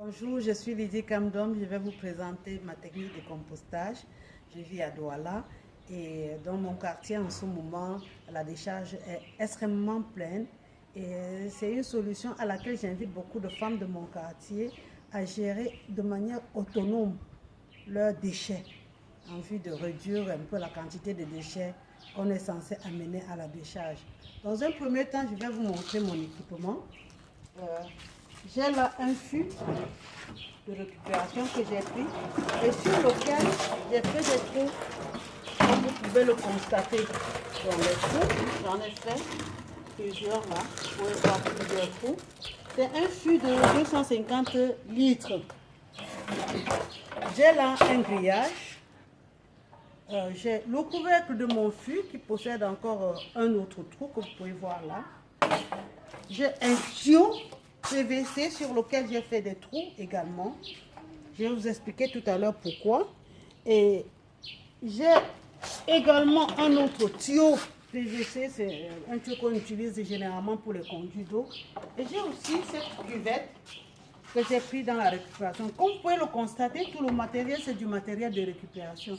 Bonjour, je suis Lydie Kamdom. Je vais vous présenter ma technique de compostage. Je vis à Douala et dans mon quartier en ce moment, la décharge est extrêmement pleine et c'est une solution à laquelle j'invite beaucoup de femmes de mon quartier à gérer de manière autonome leurs déchets en vue de réduire un peu la quantité de déchets qu'on est censé amener à la décharge. Dans un premier temps, je vais vous montrer mon équipement. J'ai là un fût de récupération que j'ai pris et sur lequel j'ai fait des trous, comme vous pouvez le constater dans les trous. J'en ai fait plusieurs là, vous pouvez voir plusieurs trous. C'est un fût de 250 litres. J'ai là un grillage. J'ai le couvercle de mon fût qui possède encore un autre trou que vous pouvez voir là. J'ai un tuyau PVC sur lequel j'ai fait des trous également. Je vais vous expliquer tout à l'heure pourquoi. Et j'ai également un autre tuyau PVC, c'est un tuyau qu'on utilise généralement pour les conduits d'eau. Et j'ai aussi cette cuvette que j'ai pris dans la récupération. Comme vous pouvez le constater, tout le matériel, c'est du matériel de récupération.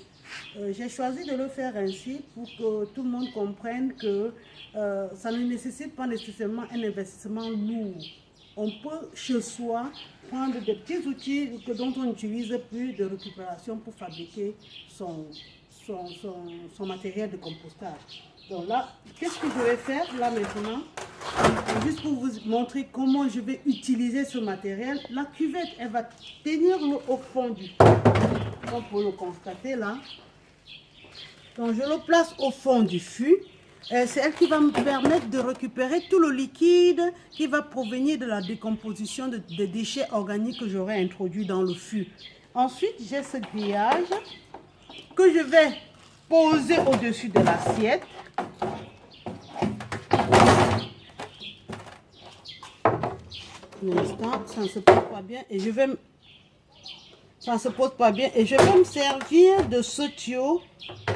J'ai choisi de le faire ainsi pour que tout le monde comprenne que ça ne nécessite pas nécessairement un investissement lourd. On peut chez soi prendre des petits outils dont on n'utilise plus de récupération pour fabriquer son matériel de compostage. Donc là, qu'est-ce que je vais faire là maintenant? Juste pour vous montrer comment je vais utiliser ce matériel, la cuvette, elle va tenir l'eau au fond du fût. Comme vous le constatez là. Donc je le place au fond du fût. C'est elle qui va me permettre de récupérer tout le liquide qui va provenir de la décomposition des déchets organiques que j'aurai introduits dans le fût. Ensuite, j'ai ce grillage que je vais poser au-dessus de l'assiette. Un instant, ça ne se pose pas bien et je vais me servir de ce tuyau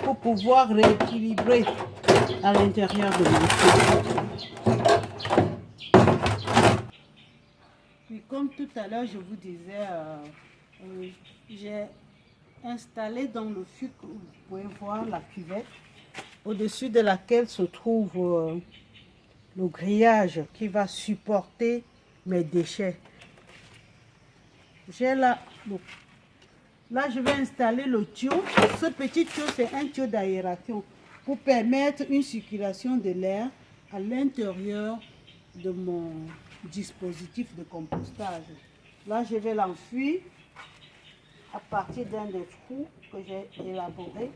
pour pouvoir rééquilibrer à l'intérieur de mon fût. Puis comme tout à l'heure je vous disais, j'ai installé dans le fût, que vous pouvez voir la cuvette, au-dessus de laquelle se trouve le grillage qui va supporter mes déchets. J'ai là, je vais installer le tuyau. Ce petit tuyau, c'est un tuyau d'aération pour permettre une circulation de l'air à l'intérieur de mon dispositif de compostage. Là, je vais l'enfuir à partir d'un des trous que j'ai élaboré.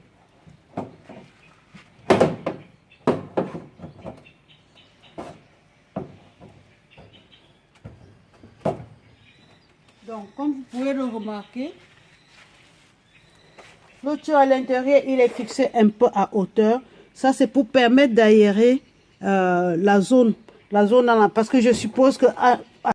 Donc, comme vous pouvez le remarquer, le tuyau à l'intérieur, il est fixé un peu à hauteur. Ça, c'est pour permettre d'aérer la zone parce que je suppose que